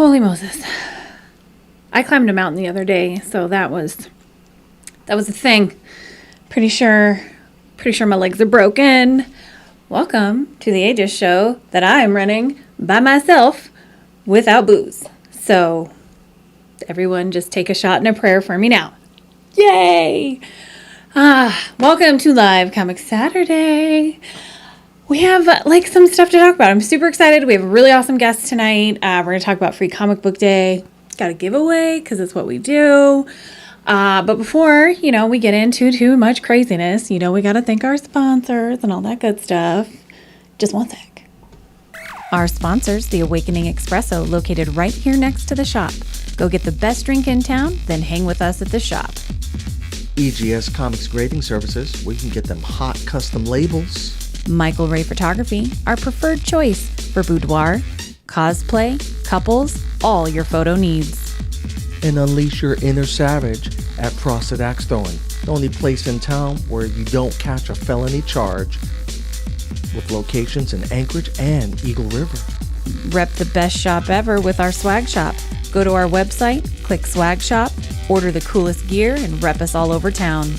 Holy Moses. I climbed a mountain the other day, so that was a thing. Pretty sure my legs are broken. Welcome to the Aegis show that I am running by myself without booze. So everyone just take a shot and a prayer for me now. Yay! Welcome to Live Comic Saturday. We have some stuff to talk about. I'm super excited. We have a really awesome guest tonight. We're going to talk about Free Comic Book Day. Got a giveaway because it's what we do. But before, we get into too much craziness, we got to thank our sponsors and all that good stuff. Just one sec. Our sponsors, the Awakening Espresso, located right here next to the shop. Go get the best drink in town, then hang with us at the shop. EGS Comics Grading Services, we can get them hot custom labels. Michael Ray Photography, our preferred choice for boudoir, cosplay, couples, all your photo needs. And unleash your inner savage at Frosted Axe Throwing, the only place in town where you don't catch a felony charge, with locations in Anchorage and Eagle River. Rep the best shop ever with our swag shop. Go to our website, click swag shop, order the coolest gear, and rep us all over town.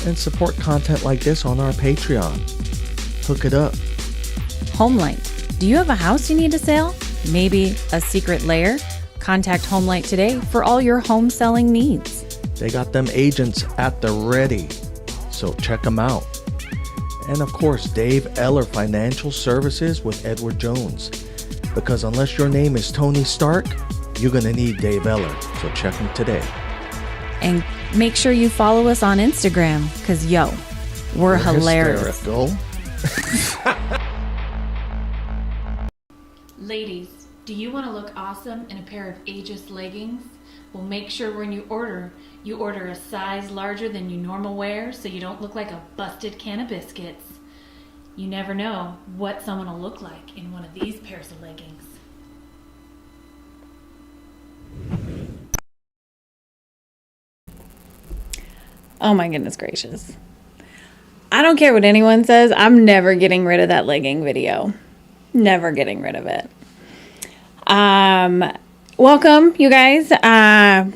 And support content like this on our Patreon. Hook it up. Homelight. Do you have a house you need to sell? Maybe a secret lair? Contact Homelight today for all your home selling needs. They got them agents at the ready, so check them out. And of course, Dave Eller Financial Services with Edward Jones. Because unless your name is Tony Stark, you're going to need Dave Eller, so check him today. And make sure you follow us on Instagram, because we're hilarious. Hysterical. Ladies, do you want to look awesome in a pair of Aegis leggings? Well, make sure when you order a size larger than you normal wear so you don't look like a busted can of biscuits. You never know what someone will look like in one of these pairs of leggings. Oh my goodness gracious. I don't care what anyone says. I'm never getting rid of that legging video. Never getting rid of it. Welcome, you guys.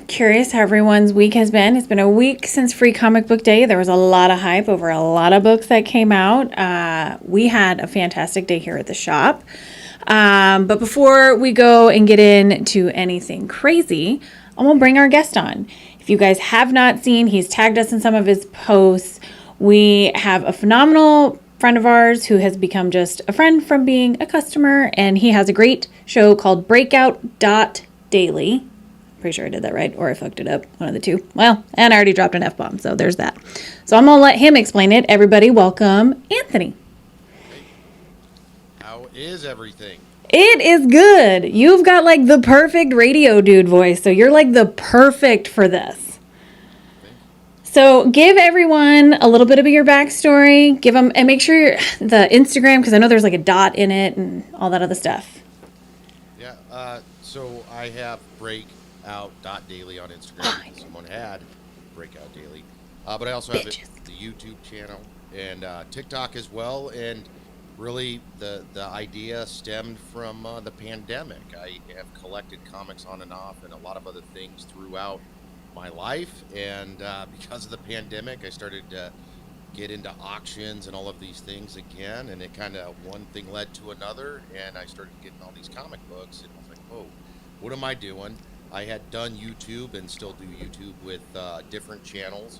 Curious how everyone's week has been. It's been a week since Free Comic Book Day. There was a lot of hype over a lot of books that came out. We had a fantastic day here at the shop. But before we go and get into anything crazy, I'm going to bring our guest on. If you guys have not seen, he's tagged us in some of his posts. We have a phenomenal friend of ours who has become just a friend from being a customer, and he has a great show called Breakout.Daily. Pretty sure I did that right, or I fucked it up, one of the two. Well, and I already dropped an F-bomb, so there's that. So I'm going to let him explain it. Everybody, welcome Anthony. How is everything? It is good. You've got the perfect radio dude voice, so you're the perfect for this. So give everyone a little bit of your backstory. Give them, and make sure the Instagram, because I know there's a dot in it and all that other stuff. Yeah, so I have Breakout.Daily on Instagram. Someone had Breakout Daily. But I also have the YouTube channel and TikTok as well. And really the idea stemmed from the pandemic. I have collected comics on and off and a lot of other things throughout my life, and because of the pandemic I started to get into auctions and all of these things again, and it kind of one thing led to another, and I started getting all these comic books, and I was like, whoa, what am I doing? I had done YouTube and still do YouTube with different channels,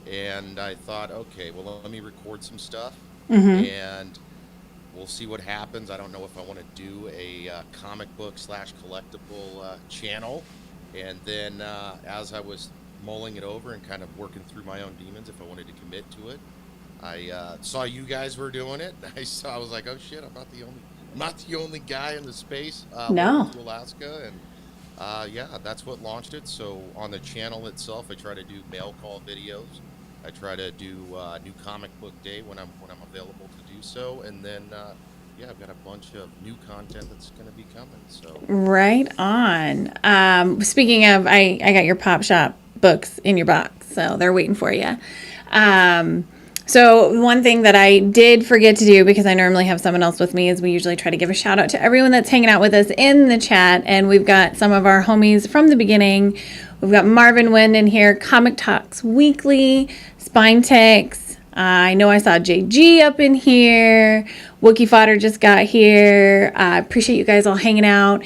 and I thought, okay, well, let me record some stuff, and we'll see what happens. I don't know if I want to do a comic book / collectible channel. And then as I was mulling it over and kind of working through my own demons, if I wanted to commit to it, I saw you guys were doing it. I was like, oh shit, I'm not the only guy in the space. No. To Alaska, and yeah, that's what launched it. So on the channel itself, I try to do mail call videos. I try to do New Comic Book Day when I'm available to do so, and then. Yeah, I've got a bunch of new content that's going to be coming. So right on. Speaking of, I got your Pop Shop books in your box, so they're waiting for you. So one thing that I did forget to do, because I normally have someone else with me, is we usually try to give a shout out to everyone that's hanging out with us in the chat. And we've got some of our homies from the beginning. We've got Marvin Wind in here, Comic Talks Weekly, Spine Tex. I know I saw JG up in here. Wookie Fodder just got here. I appreciate you guys all hanging out.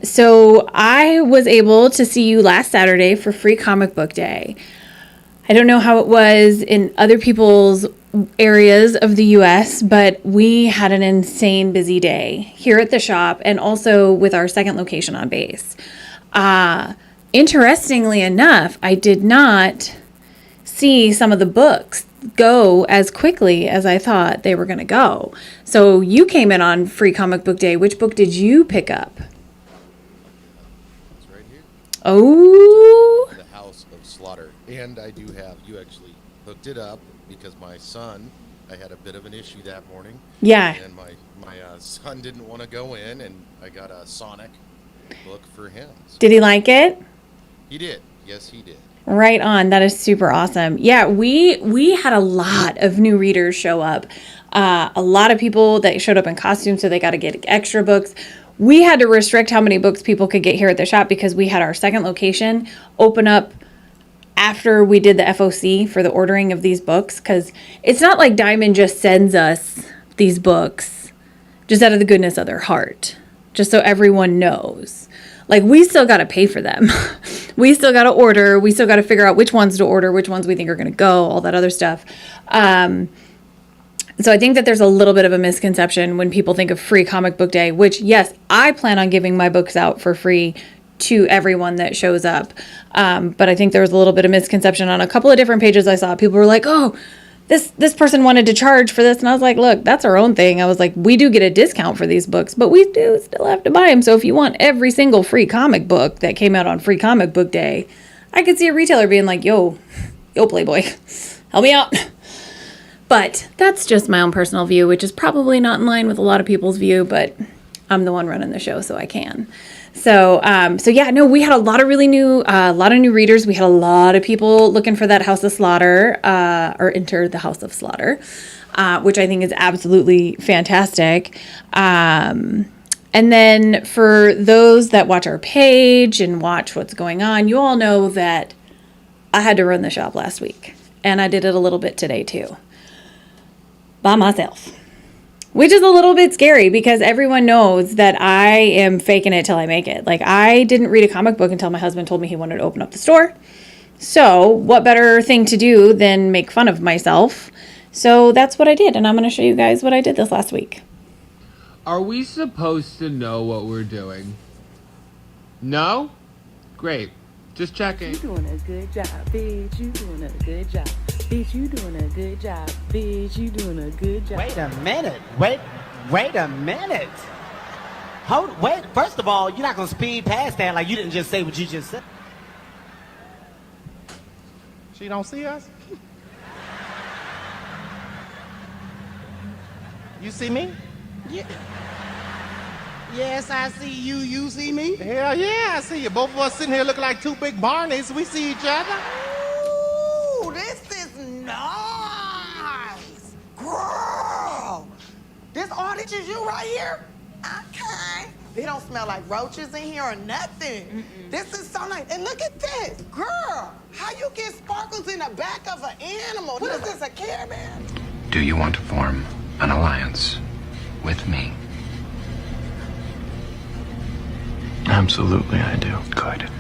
So I was able to see you last Saturday for Free Comic Book Day. I don't know how it was in other people's areas of the US, but we had an insane busy day here at the shop and also with our second location on base. Interestingly enough, I did not see some of the books go as quickly as I thought they were going to go. So you came in on Free Comic Book Day. Which book did you pick up? It's right here. Oh. The House of Slaughter. And I do have, you actually hooked it up because my son, I had a bit of an issue that morning. Yeah. And my son didn't want to go in, and I got a Sonic book for him. So Did he like it? he did. Yes, he did. Right on. That is super awesome. Yeah, we had a lot of new readers show up. A lot of people that showed up in costumes, so they got to get extra books. We had to restrict how many books people could get here at the shop because we had our second location open up after we did the FOC for the ordering of these books, because it's not like Diamond just sends us these books just out of the goodness of their heart, just so everyone knows. Like, we still got to pay for them. We still got to order. We still got to figure out which ones to order, which ones we think are going to go, all that other stuff. So I think that there's a little bit of a misconception when people think of Free Comic Book Day, which, yes, I plan on giving my books out for free to everyone that shows up. But I think there was a little bit of misconception on a couple of different pages I saw. People were like, oh, this person wanted to charge for this. And I was like, look, that's our own thing. I was like, we do get a discount for these books, but we do still have to buy them. So if you want every single free comic book that came out on Free Comic Book Day, I could see a retailer being like, yo, Playboy, help me out. But that's just my own personal view, which is probably not in line with a lot of people's view, but I'm the one running the show, so I can. So yeah, no, we had a lot of really new, new readers. We had a lot of people looking for that House of Slaughter, or Enter the House of Slaughter, which I think is absolutely fantastic. And then for those that watch our page and watch what's going on, you all know that I had to run the shop last week, and I did it a little bit today too, by myself. Which is a little bit scary because everyone knows that I am faking it till I make it. Like, I didn't read a comic book until my husband told me he wanted to open up the store. So what better thing to do than make fun of myself? So that's what I did. And I'm going to show you guys what I did this last week. Are we supposed to know what we're doing? No? Great. Just checking. You doing a good job, bitch. You doing a good job. Bitch, you doing a good job. Bitch, you doing a good job. Wait a minute. Wait a minute. Wait. First of all, you're not going to speed past that like you didn't just say what you just said. She don't see us? You see me? Yeah. Yes, I see you. You see me? Hell yeah, I see you. Both of us sitting here looking like two big Barneys. We see each other. Ooh, this is nice. Girl. This orange is you right here? Okay. They don't smell like roaches in here or nothing. This is so nice. And look at this. Girl, how you get sparkles in the back of an animal? What is this, a caravan? Do you want to form an alliance with me? Absolutely, I do.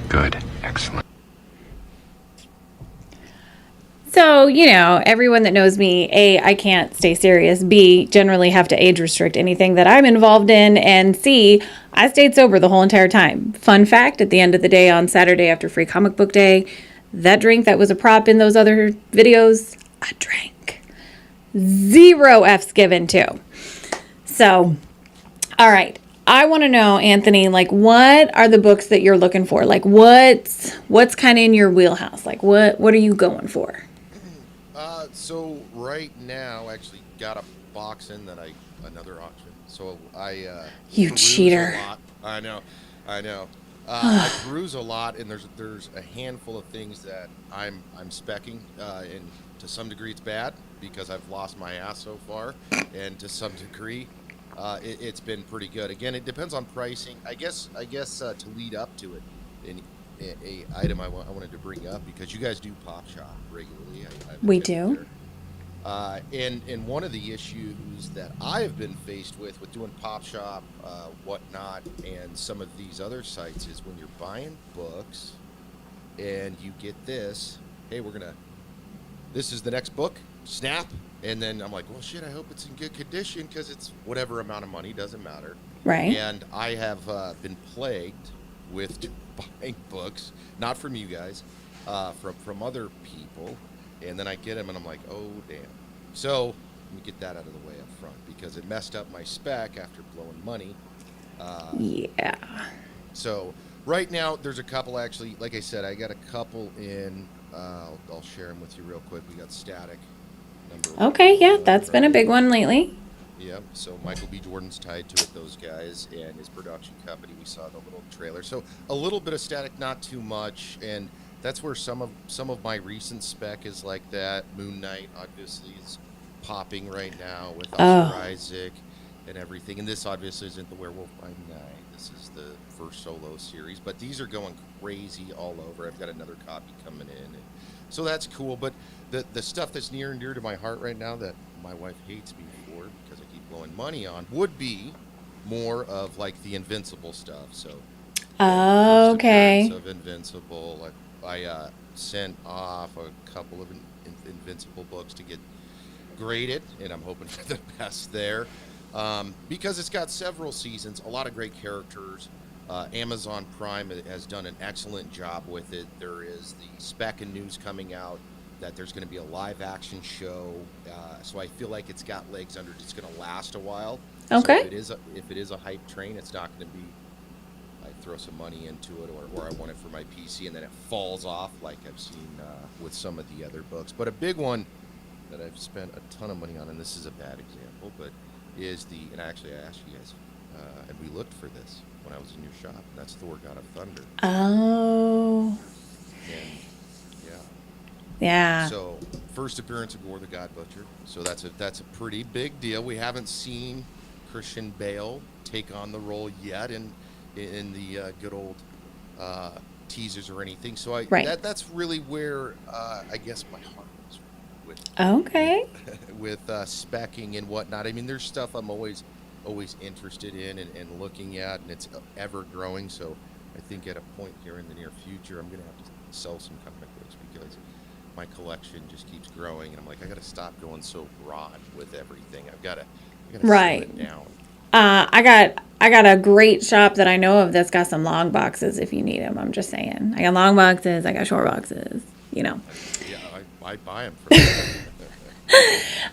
Good. Excellent. So, everyone that knows me, A, I can't stay serious. B, generally have to age restrict anything that I'm involved in. And C, I stayed sober the whole entire time. Fun fact, at the end of the day on Saturday after Free Comic Book Day, that drink that was a prop in those other videos, I drank. 0 F's given to. So, all right. I want to know, Anthony, like, what are the books that you're looking for? Like, what's kind of in your wheelhouse? Like, what are you going for? So right now, I actually got a box in that another auction. So You peruse cheater. a lot. I know. I peruse a lot, and there's a handful of things that I'm specking, and To some degree, it's bad because I've lost my ass so far, and to some degree, it's been pretty good. Again, it depends on pricing. I guess to lead up to it, a item I wanted to bring up because you guys do Pop Shop regularly. We do. And one of the issues that I've been faced with doing Pop Shop, whatnot, and some of these other sites is when you're buying books and you get this, hey, this is the next book, snap. And then I'm like, well, shit, I hope it's in good condition because it's whatever amount of money, doesn't matter. Right. And I have been plagued with buying books, not from you guys, from other people. And then I get them and I'm like, oh, damn. So let me get that out of the way up front because it messed up my spec after blowing money. Yeah. So right now there's a couple actually, like I said, I got a couple in, I'll share them with you real quick. We got Static. Okay, yeah, that's been a big one lately. Yep. So Michael B. Jordan's tied to it, those guys, and his production company. We saw the little trailer. So a little bit of Static, not too much, and that's where some of my recent spec is like that. Moon Knight obviously is popping right now with Oscar Isaac and everything. And this obviously isn't the Werewolf by Night. This is the first solo series, but these are going crazy all over. I've got another copy coming in, and so that's cool. But the stuff that's near and dear to my heart right now that my wife hates me for because I keep blowing money on would be more of like the Invincible stuff. So okay. Of Invincible, I sent off a couple of Invincible books to get graded, and I'm hoping for the best there because it's got several seasons, a lot of great characters. Amazon Prime has done an excellent job with it. There is the spec and news coming out that there's going to be a live action show, so I feel like it's got legs under it. It's going to last a while. Okay. So if it is a hype train, it's not going to be I throw some money into it or I want it for my PC and then it falls off like I've seen with some of the other books. But a big one that I've spent a ton of money on, and this is a bad example, but is and actually I asked you guys, and we looked for this when I was in your shop, and that's Thor: God of Thunder. Oh. And yeah. So first appearance of Gore the God Butcher. So that's a pretty big deal. We haven't seen Christian Bale take on the role yet in the good old teasers or anything. So that's really where I guess my heart is with speccing and whatnot. I mean, there's stuff I'm always interested in and looking at, and it's ever growing. So I think at a point here in the near future, I'm going to have to sell some comic books because my collection just keeps growing, and I'm like, I got to stop going so broad with everything. I've got to slow it down. I got a great shop that I know of that's got some long boxes if you need them. I'm just saying. I got long boxes. I got short boxes. You know. Yeah, I buy them for that.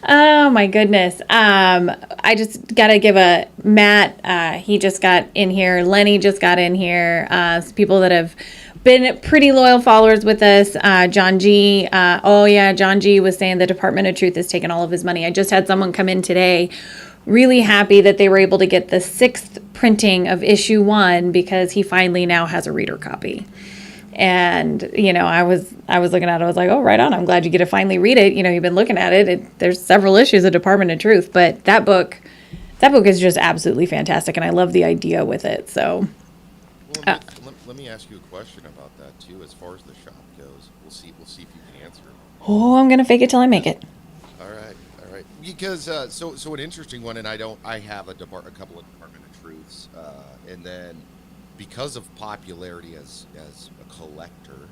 Oh my goodness. I just got to give a Matt. He just got in here. Lenny just got in here. Some people that have been pretty loyal followers with us. John G. John G was saying the Department of Truth has taken all of his money. I just had someone come in today, really happy that they were able to get the 6th printing of issue 1 because he finally now has a reader copy. And, you know, I was looking at it, I was like, oh, right on. I'm glad you get to finally read it. You know, you've been looking at it. There's several issues of Department of Truth, but that book is just absolutely fantastic. And I love the idea with it. So let me ask you a question about that too. As far as the shop goes, we'll see if you can answer. Oh, I'm going to fake it till I make it. All right. Because, so an interesting one, and I have a couple of Department of Truths, and then because of popularity as a collector,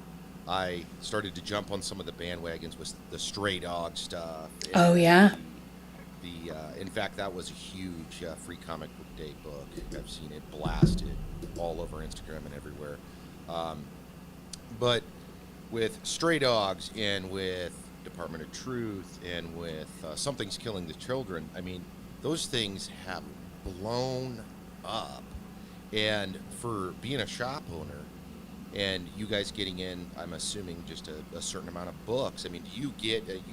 I started to jump on some of the bandwagons with the Stray Dog stuff. Oh, yeah. In fact, that was a huge Free Comic Book Day book. I've seen it blasted all over Instagram and everywhere. But with Stray Dogs and with Department of Truth and with Something's Killing the Children, I mean, those things have blown up. And for being a shop owner and you guys getting in, I'm assuming just a certain amount of books, I mean, do you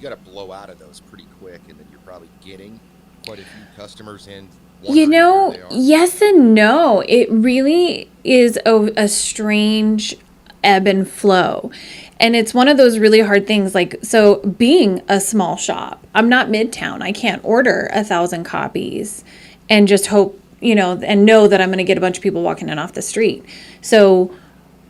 got to blow out of those pretty quick, and then you're probably getting quite a few customers in. You know, yes and no. It really is a strange ebb and flow. And it's one of those really hard things. Like, so being a small shop, I'm not Midtown. I can't order 1,000 copies and just hope, and know that I'm going to get a bunch of people walking in off the street. So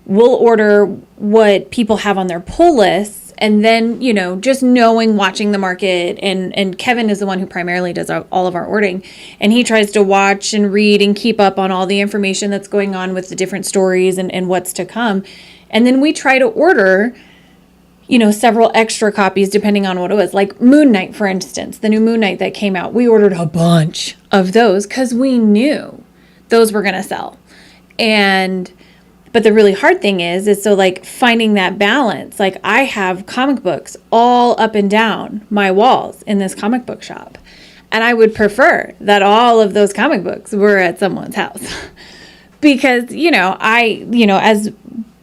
we'll order what people have on their pull lists. And then, just knowing, watching the market, and Kevin is the one who primarily does all of our ordering. And he tries to watch and read and keep up on all the information that's going on with the different stories and what's to come. And then we try to order, several extra copies depending on what it was. Like Moon Knight, for instance, the new Moon Knight that came out. We ordered a bunch of those because we knew those were going to sell. But the really hard thing is so like finding that balance. Like I have comic books all up and down my walls in this comic book shop. And I would prefer that all of those comic books were at someone's house because, as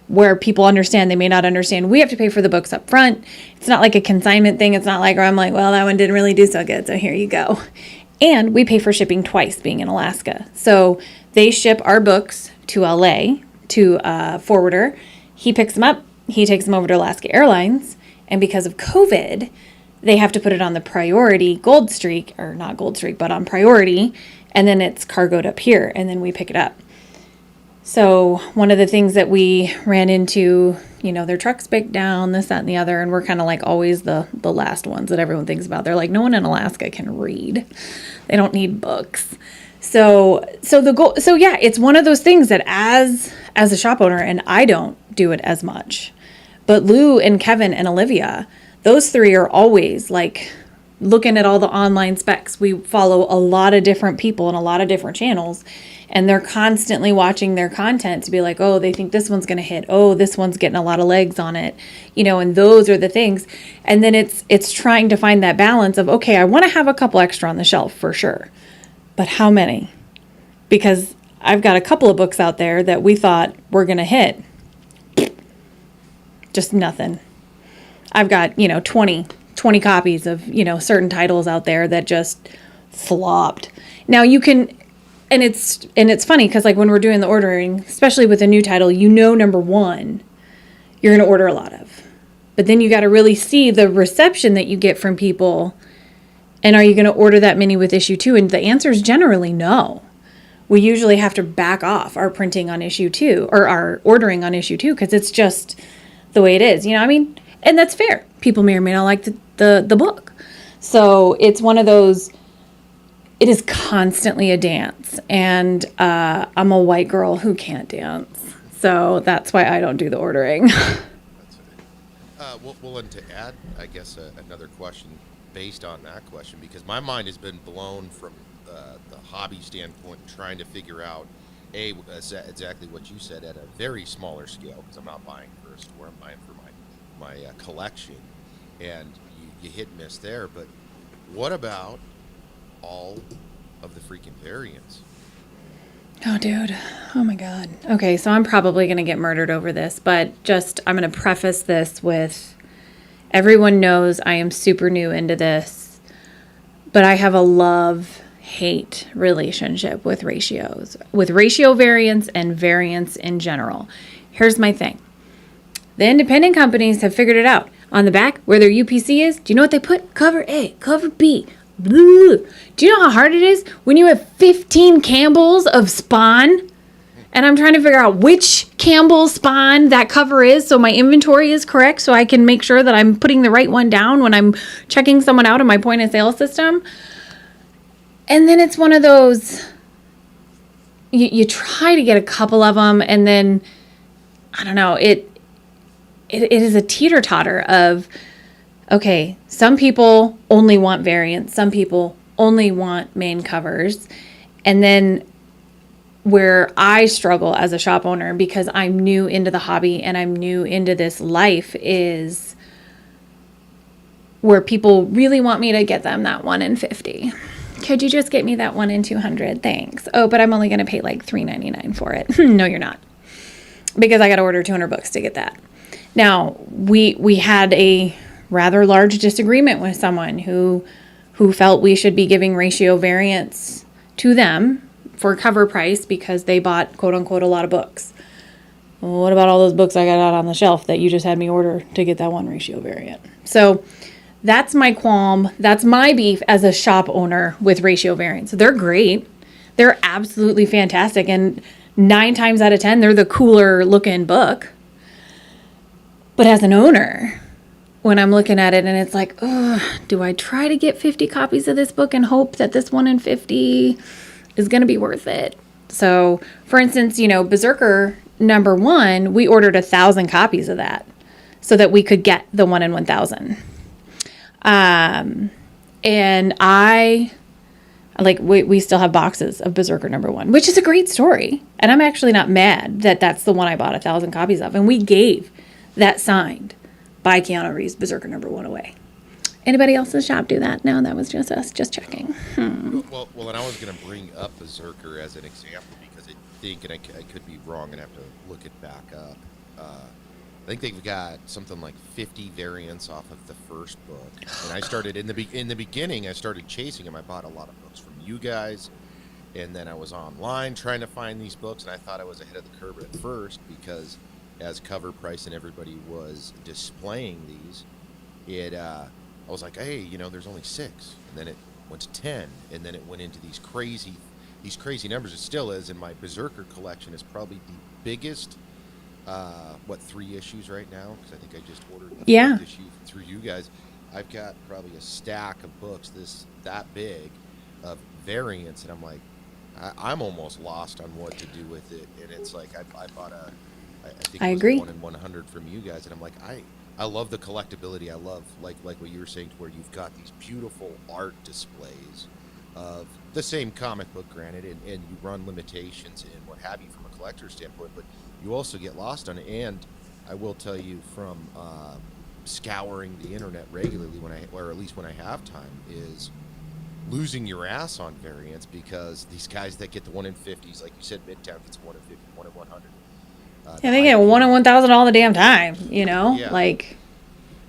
where people understand, they may not understand, we have to pay for the books up front. It's not like a consignment thing. It's not like, I'm like, well, that one didn't really do so good, so here you go. And we pay for shipping twice being in Alaska. So they ship our books to LA, to a forwarder. He picks them up. He takes them over to Alaska Airlines. And because of COVID, they have to put it on the priority gold streak, or not gold streak, but on priority. And then it's cargoed up here, and then we pick it up. So one of the things that we ran into, their trucks break down, this, that, and the other. And we're kind of like always the last ones that everyone thinks about. They're like, no one in Alaska can read. They don't need books. So yeah, it's one of those things that as a shop owner, and I don't do it as much, but Lou and Kevin and Olivia, those three are always like looking at all the online specs. We follow a lot of different people and a lot of different channels, and they're constantly watching their content to be like, oh, they think this one's going to hit. Oh, this one's getting a lot of legs on it, and those are the things. And then it's trying to find that balance of, okay, I want to have a couple extra on the shelf for sure. But how many? Because I've got a couple of books out there that we thought were going to hit. Just nothing. I've got, 20 copies of, certain titles out there that just flopped. Now you can, and it's funny because like when we're doing the ordering, especially with a new title, number one, you're going to order a lot of. But then you got to really see the reception that you get from people. And are you going to order that many with issue 2? And the answer is generally no. We usually have to back off our printing on issue 2 or our ordering on issue 2 because it's just the way it is. And that's fair. People may or may not like the book. So it's one of those, it is constantly a dance. And I'm a white girl who can't dance. So that's why I don't do the ordering. Well, and to add, I guess, another question based on that question, because my mind has been blown from the hobby standpoint, trying to figure out exactly what you said at a very smaller scale, because I'm not buying for a store, I'm buying for my collection, and you hit and miss there. But what about all of the freaking variants? Oh, dude. Oh, my God. Okay, so I'm probably going to get murdered over this, but I'm going to preface this with everyone knows I am super new into this, but I have a love-hate relationship with ratios, with ratio variants and variants in general. Here's my thing. The independent companies have figured it out. On the back, where their UPC is, do you know what they put? Cover A, cover B. Blue. Do you know how hard it is when you have 15 Campbells of Spawn? And I'm trying to figure out which Campbell Spawn that cover is so my inventory is correct so I can make sure that I'm putting the right one down when I'm checking someone out in my point of sale system. And then it's one of those, you try to get a couple of them, and then, I don't know, it is a teeter-totter of, okay, some people only want variants. Some people only want main covers. And then where I struggle as a shop owner, because I'm new into the hobby and I'm new into this life, is where people really want me to get them that 1 in 50. Could you just get me that 1 in 200? Thanks. Oh, but I'm only going to pay like $3.99 for it. No, you're not. Because I got to order 200 books to get that. Now, we had a rather large disagreement with someone who felt we should be giving ratio variants to them for cover price because they bought, quote unquote, a lot of books. well, what about all those books I got out on the shelf that you just had me order to get that one ratio variant? So that's my qualm. That's my beef as a shop owner with ratio variants. They're great. They're absolutely fantastic. And 9 times out of 10, they're the cooler looking book. But as an owner, when I'm looking at it and it's like, oh, do I try to get 50 copies of this book and hope that this 1 in 50 is going to be worth it? So, for instance, Berserker #1, we ordered 1,000 copies of that so that we could get the 1 in 1,000. And we still have boxes of Berserker #1, which is a great story. And I'm actually not mad that that's the one I bought 1,000 copies of. And we gave that signed by Keanu Reeves Berserker #1 away. Anybody else in the shop do that? No, that was just us, just checking. Well, and I was going to bring up Berserker as an example because I think, and I could be wrong and have to look it back up. I think they've got something like 50 variants off of the first book. And I started in the beginning. I started chasing them. I bought a lot of books from you guys, and then I was online trying to find these books, and I thought I was ahead of the curve at first because as Cover Price and everybody was displaying these, I was like, hey, there's only 6, and then it went to 10, and then it went into these crazy numbers. It still is, and my Berserker collection is probably the biggest. 3 issues right now? Because I think I just ordered the 4th issue through you guys. I've got probably a stack of books that big of variants, and I'm like, I'm almost lost on what to do with it. And it's like I bought I think it was agree. 1 in 100 from you guys, and I'm like, I love the collectability. I love like what you were saying, to where you've got these beautiful art displays of the same comic book, granted, and you run limitations and what have you from a collector's standpoint, but you also get lost on it. And I will tell you from scouring the internet regularly, or at least when I have time, is losing your ass on variants, because these guys that get the 1 in 50s, like you said, Midtown gets 1 in 50, 1 in 100. Yeah, they get 1 in 1,000 all the damn time, Yeah. Like.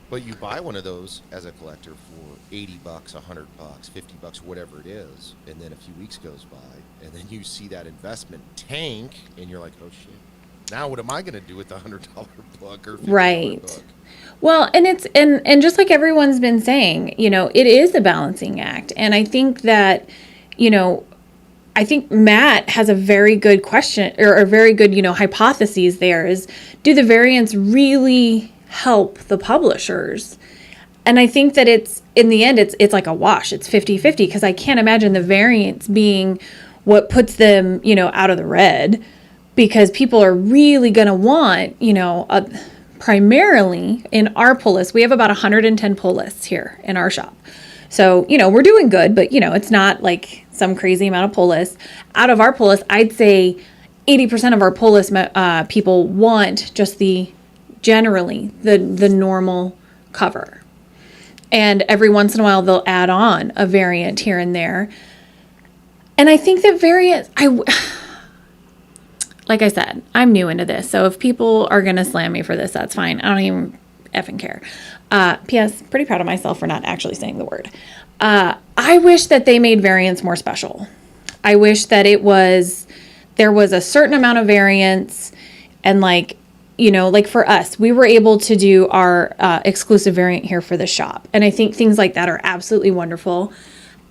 But you buy one of those as a collector for $80, $100, $50, whatever it is, and then a few weeks goes by, and then you see that investment tank, and you're like, oh shit. Now what am I going to do with the $100 book or $50 Right. book? Well, and it's and just like everyone's been saying, it is a balancing act. And I think that, I think Matt has a very good question, or a very good, hypotheses there is, do the variants really help the publishers? And I think that it's, in the end, it's like a wash. It's 50-50, because I can't imagine the variants being what puts them, out of the red, because people are really going to want, primarily in our pull list. We have about 110 pull lists here in our shop. So, we're doing good, but, it's not like some crazy amount of pull lists. Out of our pull list, I'd say 80% of our pull list people want just generally the normal cover. And every once in a while, they'll add on a variant here and there. And I think that variants, like I said, I'm new into this. So if people are going to slam me for this, that's fine. I don't even effing care. P.S. Pretty proud of myself for not actually saying the word. I wish that they made variants more special. I wish that there was a certain amount of variants, and like for us, we were able to do our exclusive variant here for the shop. And I think things like that are absolutely wonderful.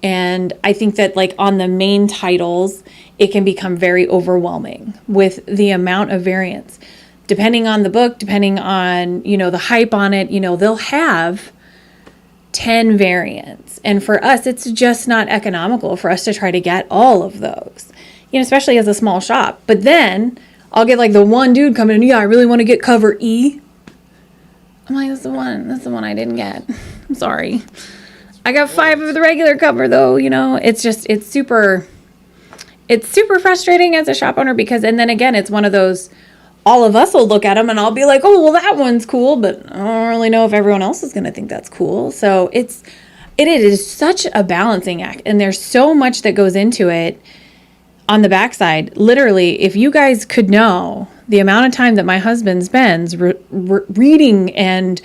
And I think that like on the main titles, it can become very overwhelming with the amount of variants. Depending on the book, depending on, the hype on it, they'll have 10 variants. And for us, it's just not economical for us to try to get all of those, especially as a small shop. But then I'll get like the one dude coming in, I really want to get cover E. I'm like, that's the one I didn't get. I'm sorry. I got 5 of the regular cover though, it's super frustrating as a shop owner, because, and then again, it's one of those, all of us will look at them and I'll be like, oh, well, that one's cool, but I don't really know if everyone else is going to think that's cool. So it is such a balancing act, and there's so much that goes into it. on the backside, literally, if you guys could know the amount of time that my husband spends reading and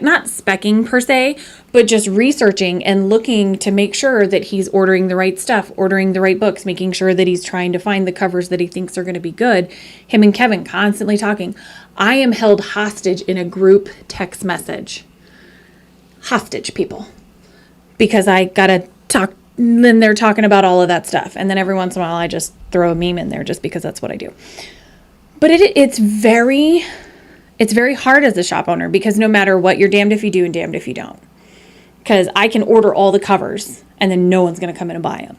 not specking per se, but just researching and looking to make sure that he's ordering the right stuff, ordering the right books, making sure that he's trying to find the covers that he thinks are going to be good. Him and Kevin constantly talking. I am held hostage in a group text message. Hostage, people. Because I got to talk. Then they're talking about all of that stuff. And then every once in a while, I just throw a meme in there just because that's what I do. But it's very hard as a shop owner, because no matter what, you're damned if you do and damned if you don't. Because I can order all the covers and then no one's going to come in and buy them.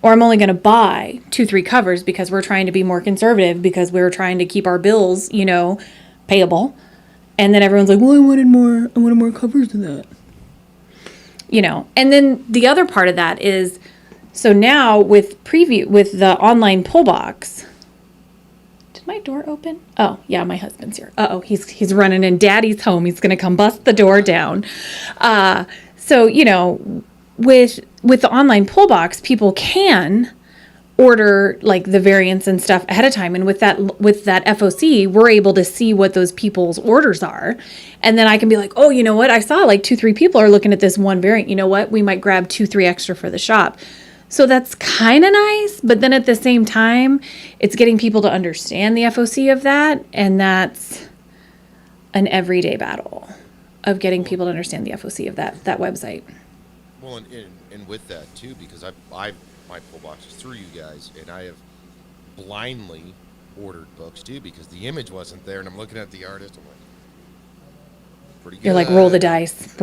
Or I'm only going to buy 2-3 covers because we're trying to be more conservative, because we're trying to keep our bills, payable. And then everyone's like, well, I wanted more covers than that. And then the other part of that is, so now with the online pull box, did my door open? Oh yeah, my husband's here. He's running in. Daddy's home. He's gonna come bust the door down. So with the online pull box, people can order like the variants and stuff ahead of time, and with that FOC, we're able to see what those people's orders are, and then I can be like, oh, you know what, I saw like 2-3 people are looking at this one variant, you know what, we might grab 2-3 extra for the shop. So that's kind of nice, but then at the same time, it's getting people to understand the FOC of that, and that's an everyday battle of getting people to understand the FOC of that website. Well, and with that too, because I've my pull boxes through you guys, and I have blindly ordered books too, because the image wasn't there, and I'm looking at the artist, I'm like, pretty good. You're like, roll the dice.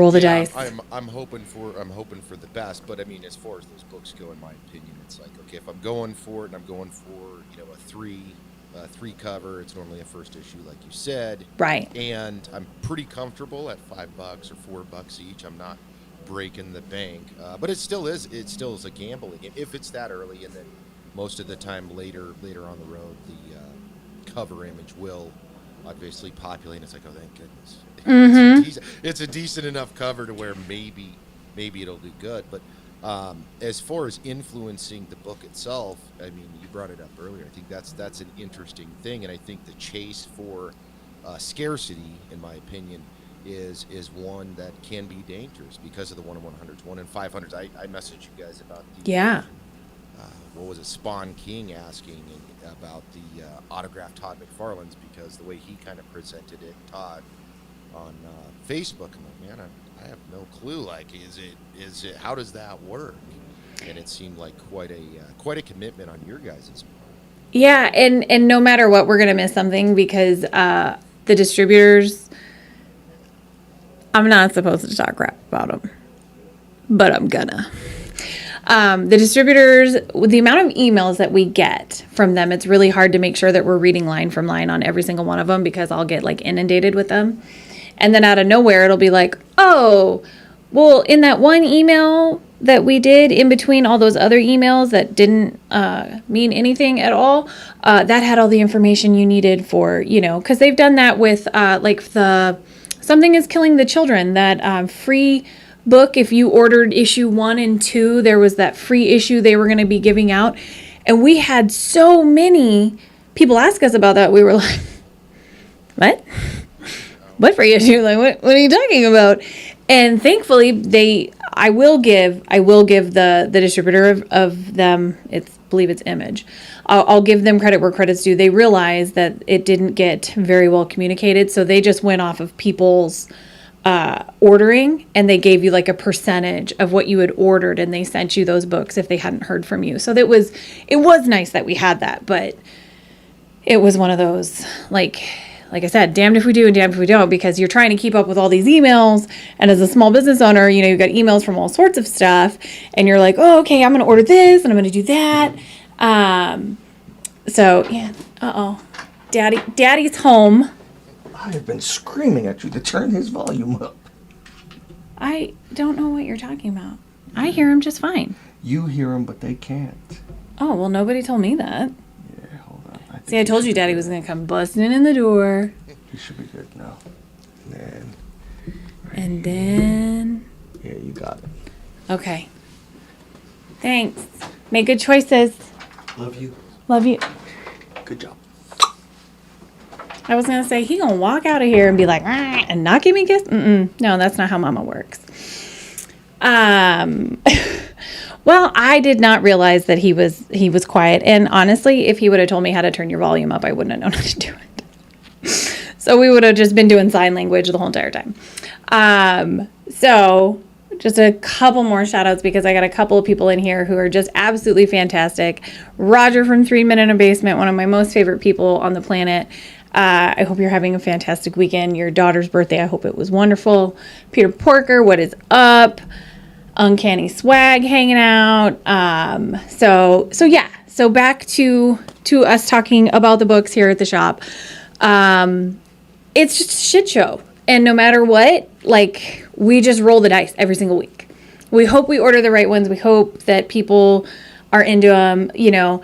I'm hoping for the best, but I mean, as far as those books go, in my opinion, it's like, okay, if I'm going for it and I'm going for a three cover, it's normally a first issue, like you said, right? And I'm pretty comfortable at $5 or $4 each. I'm not breaking the bank, but it still is a gambling game if it's that early, and then most of the time later on the road, the cover image will obviously populate. It's like, oh, thank goodness. Mm-hmm. It's a decent enough cover to where maybe it'll do good. But as far as influencing the book itself, I mean, you brought it up earlier. I think that's an interesting thing, and I think the chase for scarcity, in my opinion, is one that can be dangerous because of the 1-in-100s, 1-in-500s. I messaged you guys about the what was it, Spawn King asking about the autographed Todd McFarlane's, because the way he kind of presented it, Todd, on Facebook, I'm like, man, I have no clue. Like, is it how does that work? And it seemed like quite a commitment on your guys' part. Yeah, and no matter what, we're gonna miss something, because the distributors, I'm not supposed to talk crap about them, but I'm gonna. The distributors, the amount of emails that we get from them, it's really hard to make sure that we're reading line from line on every single one of them, because I'll get like inundated with them. And then out of nowhere, it'll be like, oh, well, in that one email that we did in between all those other emails that didn't mean anything at all, that had all the information you needed for, because they've done that with like the Something is Killing the Children, that free book. If you ordered issue 1 and 2, there was that free issue they were going to be giving out. And we had so many people ask us about that. We were like, what? What free issue? Like, what are you talking about? And thankfully, I will give the distributor of them, I believe it's Image. I'll give them credit where credit's due. They realized that it didn't get very well communicated, so they just went off of people's ordering, and they gave you like a percentage of what you had ordered, and they sent you those books if they hadn't heard from you. So it was nice that we had that, but it was one of those, like I said, damned if we do and damned if we don't, because you're trying to keep up with all these emails, and as a small business owner, you've got emails from all sorts of stuff, and you're like, oh, okay, I'm going to order this, and I'm going to do that. So yeah, Daddy's home. I have been screaming at you to turn his volume up. I don't know what you're talking about. I hear him just fine. You hear him, but they can't. Oh, well, nobody told me that. Yeah, hold on. See, I told you Daddy was going to come busting in the door. You should be good now. And then... Yeah, you got it. Okay. Thanks. Make good choices. Love you. Love you. Good job. I was gonna say he gonna walk out of here and be like, "Ah," and not give me a kiss. No, that's not how Mama works. Well, I did not realize that he was quiet, and honestly, if he would have told me how to turn your volume up, I wouldn't have known how to do it. So we would have just been doing sign language the whole entire time. So just a couple more shout outs because I got a couple of people in here who are just absolutely fantastic. Roger from 3 Men in a Basement, one of my most favorite people on the planet. I hope you're having a fantastic weekend. Your daughter's birthday, I hope it was wonderful. Peter Porker, what is up? Uncanny Swag hanging out. So yeah. So back to us talking about the books here at the shop. It's just a shit show. And no matter what, like, we just roll the dice every single week. We hope we order the right ones. We hope that people are into them. You know,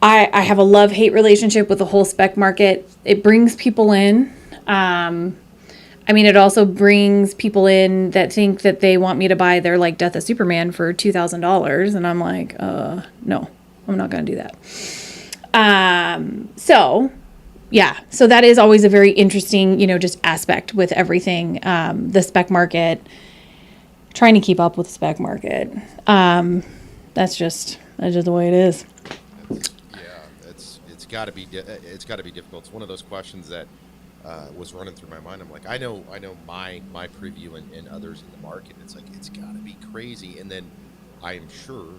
I have a love-hate relationship with the whole spec market. It brings people in. I mean, it also brings people in that think that they want me to buy their, like, Death of Superman for $2,000. And I'm like, no, I'm not going to do that. Yeah, so that is always a very interesting, just aspect with everything. The spec market, trying to keep up with the spec market. That's just the way it is. It's got to be difficult. It's one of those questions that was running through my mind. I'm like, I know my preview and others in the market. It's like, it's got to be crazy. And then I am sure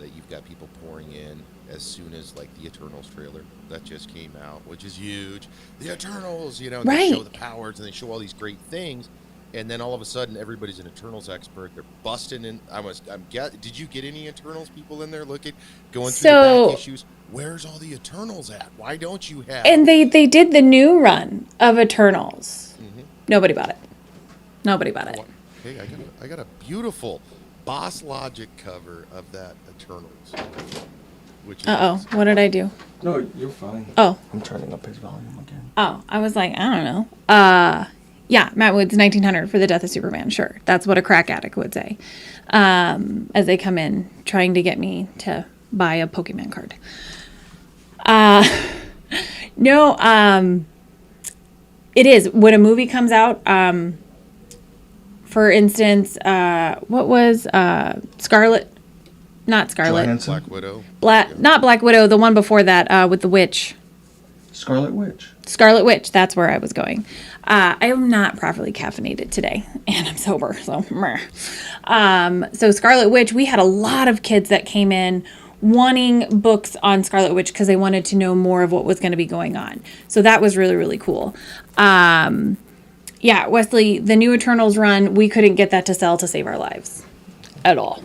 that you've got people pouring in as soon as, like, the Eternals trailer that just came out, which is huge. The Eternals, and they show the powers and they show all these great things, and then all of a sudden everybody's an Eternals expert. They're busting in. Did you get any Eternals people in there going through the back issues? Where's all the Eternals at? Why don't you have? And they did the new run of Eternals. Mm-hmm. Nobody bought it. Hey, I got a beautiful Boss Logic cover of that Eternals. What did I do? No, you're fine. Oh. I'm turning up his volume again. Oh, I was like, I don't know. Yeah, Matt Wood's 1900 for the Death of Superman. Sure. That's what a crack addict would say. As they come in trying to get me to buy a Pokemon card. No, it is. When a movie comes out, for instance, what was Scarlet? Not Scarlet. Johansson. Black Widow. Not Black Widow, the one before that with the witch. Scarlet Witch. Scarlet Witch, that's where I was going. I am not properly caffeinated today, and I'm sober, so so Scarlet Witch, we had a lot of kids that came in wanting books on Scarlet Witch because they wanted to know more of what was going to be going on. So that was really, really cool. Yeah, Wesley, the new Eternals run, we couldn't get that to sell to save our lives at all.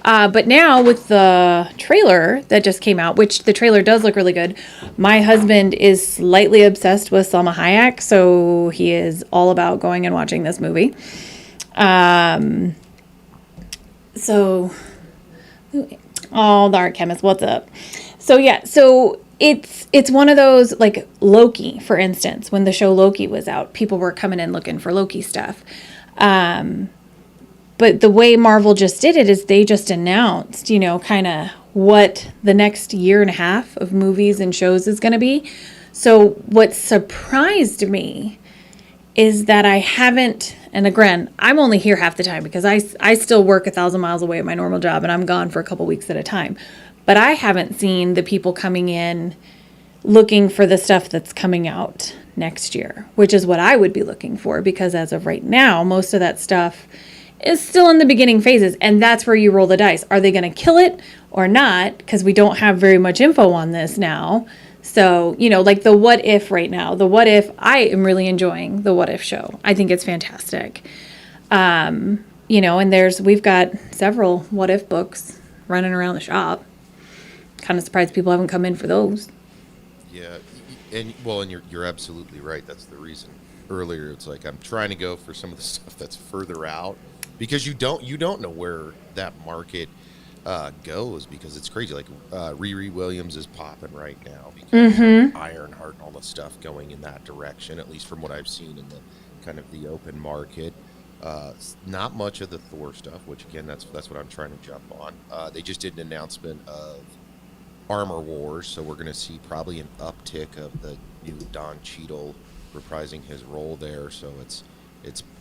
But now with the trailer that just came out, which the trailer does look really good, my husband is slightly obsessed with Salma Hayek, so he is all about going and watching this movie. The Art Chemist, what's up? So yeah, so it's one of those, like Loki, for instance, when the show Loki was out, people were coming in looking for Loki stuff. But the way Marvel just did it is they just announced, kind of what the next year and a half of movies and shows is going to be. So what surprised me is that I haven't, and again, I'm only here half the time because I still work 1,000 miles away at my normal job and I'm gone for a couple weeks at a time. But I haven't seen the people coming in looking for the stuff that's coming out next year, which is what I would be looking for because as of right now, most of that stuff is still in the beginning phases, and that's where you roll the dice. Are they going to kill it or not? Because we don't have very much info on this now. So, like the What If right now. The What If, I am really enjoying the What If show. I think it's fantastic. And we've got several What If books running around the shop. Kind of surprised people haven't come in for those. Yeah, and you're absolutely right. That's the reason. Earlier, it's like I'm trying to go for some of the stuff that's further out. Because you don't know where that market goes because it's crazy. Like Riri Williams is popping right now because of Ironheart and all the stuff going in that direction. At least from what I've seen in the kind of the open market. Not much of the Thor stuff, which again that's what I'm trying to jump on. They just did an announcement of Armor Wars, so we're going to see probably an uptick of the new Don Cheadle reprising his role there. So it's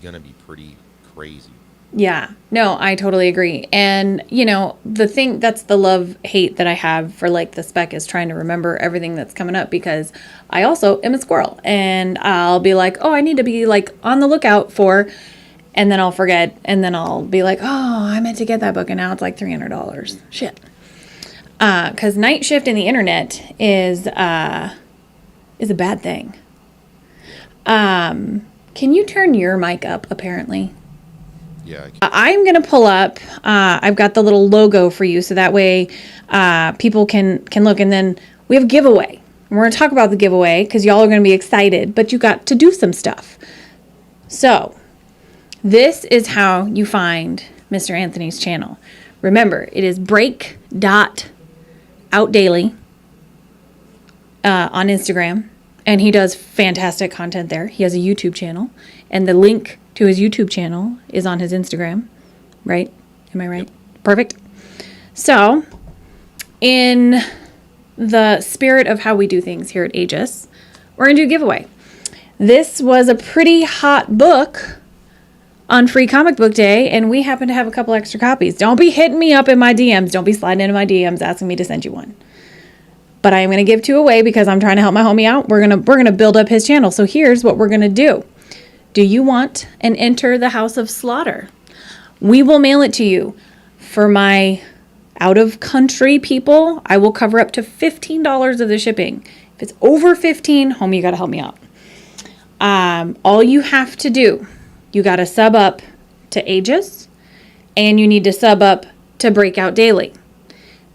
going to be pretty crazy. Yeah, no, I totally agree. And, you know, the thing that's the love hate that I have for like the spec is trying to remember everything that's coming up, because I also am a squirrel and I'll be like, oh, I need to be like on the lookout for, and then I'll forget. And then I'll be like, oh, I meant to get that book. And now it's like $300. Shit. Cause night shift in the internet is a bad thing. Can you turn your mic up apparently? Yeah. I'm going to pull up, I've got the little logo for you, so that way people can look. And then we have a giveaway. And we're going to talk about the giveaway because y'all are going to be excited, but you got to do some stuff. So this is how you find Mr. Anthony's channel. Remember, it is break.outdaily on Instagram. And he does fantastic content there. He has a YouTube channel, and the link to his YouTube channel is on his Instagram, right? Am I right? Yep. Perfect. So, in the spirit of how we do things here at Aegis, we're going to do a giveaway. This was a pretty hot book on Free Comic Book Day, and we happen to have a couple extra copies. Don't be hitting me up in my DMs. Don't be sliding into my DMs asking me to send you one. But I am going to give two away because I'm trying to help my homie out. We're gonna build up his channel. So here's what we're going to do. Do you want an Enter the House of Slaughter? We will mail it to you. For my out-of-country people, I will cover up to $15 of the shipping. If it's over $15, homie, you got to help me out. All you have to do, you got to sub up to Aegis, and you need to sub up to Breakout Daily.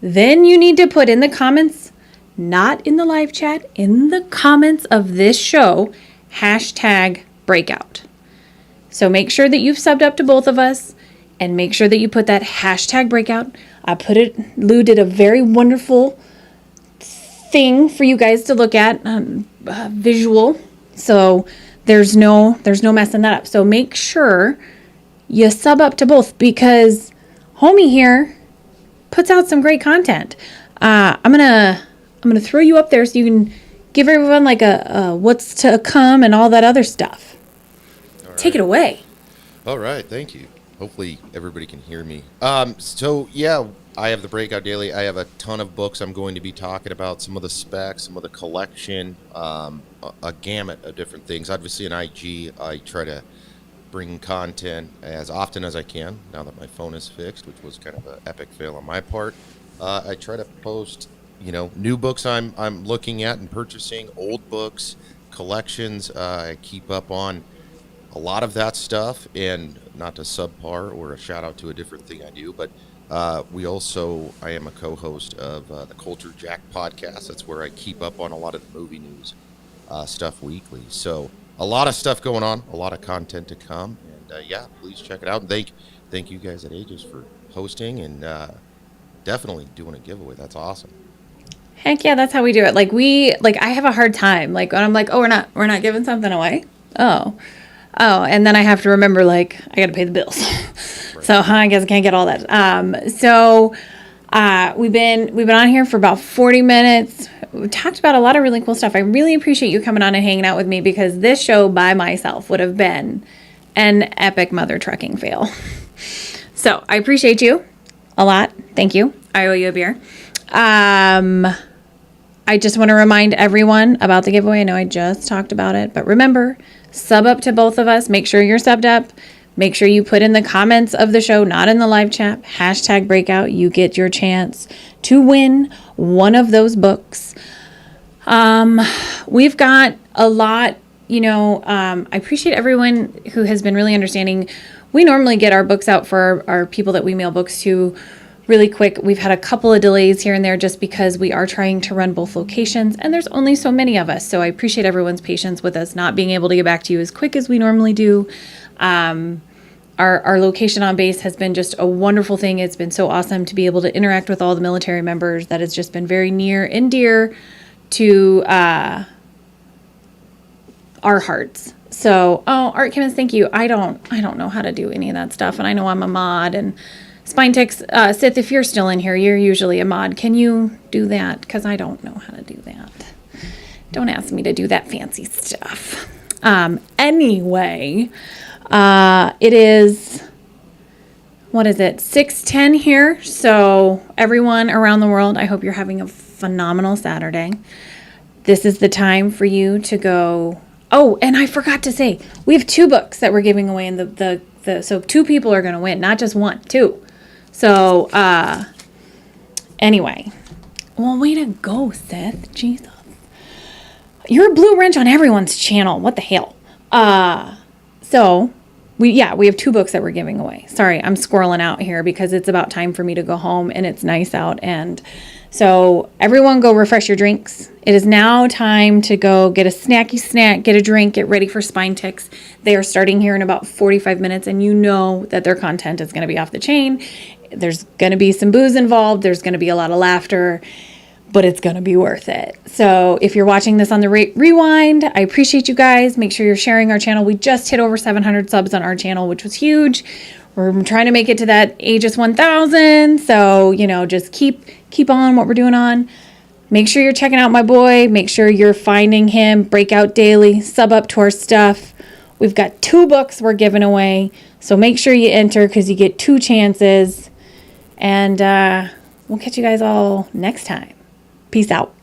Then you need to put in the comments, not in the live chat, in the comments of this show, #breakout. So make sure that you've subbed up to both of us, and make sure that you put that #breakout. Lou did a very wonderful thing for you guys to look at, visual. So there's no messing that up. So make sure you sub up to both, because homie here puts out some great content. I'm gonna throw you up there so you can give everyone like a what's to come and all that other stuff. Take it away. All right, thank you. Hopefully everybody can hear me. So yeah, I have the Breakout Daily. I have a ton of books I'm going to be talking about, some of the specs, some of the collection, a gamut of different things. Obviously in IG, I try to bring content as often as I can, now that my phone is fixed, which was kind of an epic fail on my part. I try to post, new books I'm looking at and purchasing, old books, collections. I keep up on a lot of that stuff, and not to subpar or a shout out to a different thing I do, but I am a co-host of the Culture Jack podcast. That's where I keep up on a lot of the movie news stuff weekly. So a lot of stuff going on, a lot of content to come, and please check it out. And thank you guys at Aegis for hosting and definitely doing a giveaway. That's awesome. Heck yeah, that's how we do it. I have a hard time. Like when I'm like, oh, we're not giving something away. Oh, and then I have to remember, like, I got to pay the bills. Right. So I guess I can't get all that. We've been on here for about 40 minutes. We talked about a lot of really cool stuff. I really appreciate you coming on and hanging out with me, because this show by myself would have been an epic mother trucking fail. So I appreciate you a lot. Thank you. I owe you a beer. I just want to remind everyone about the giveaway. I know I just talked about it, but remember, sub up to both of us. Make sure you're subbed up. Make sure you put in the comments of the show, not in the live chat, #breakout. You get your chance to win one of those books. We've got a lot, I appreciate everyone who has been really understanding. We normally get our books out for our people that we mail books to really quick. We've had a couple of delays here and there just because we are trying to run both locations, and there's only so many of us. So I appreciate everyone's patience with us not being able to get back to you as quick as we normally do. Our location on base has been just a wonderful thing. It's been so awesome to be able to interact with all the military members. That has just been very near and dear to our hearts. So, Art Kimmons, thank you. I don't know how to do any of that stuff, and I know I'm a mod, and Spine Ticks, Sith, if you're still in here, you're usually a mod. Can you do that? Because I don't know how to do that. Don't ask me to do that fancy stuff. Anyway, it is, what is it, 6:10 here. So everyone around the world, I hope you're having a phenomenal Saturday. This is the time for you to go. Oh, and I forgot to say, we have 2 books that we're giving away, and so 2 people are going to win, not just 1, 2. So, anyway, well, way to go, Seth. Jesus. You're a blue wrench on everyone's channel. What the hell? So we have 2 books that we're giving away. Sorry, I'm squirreling out here because it's about time for me to go home and it's nice out. And so everyone go refresh your drinks. It is now time to go get a snacky snack, get a drink, get ready for Spine Ticks. They are starting here in about 45 minutes, and you know that their content is going to be off the chain. There's going to be some booze involved. There's going to be a lot of laughter, but it's going to be worth it. So if you're watching this on the rewind, I appreciate you guys. Make sure you're sharing our channel. We just hit over 700 subs on our channel, which was huge. We're trying to make it to that Aegis 1000. So, just keep on what we're doing on. Make sure you're checking out my boy. Make sure you're finding him. Breakout Daily. Sub up to our stuff. We've got 2 books we're giving away. So make sure you enter because you get 2 chances. And we'll catch you guys all next time. Peace out.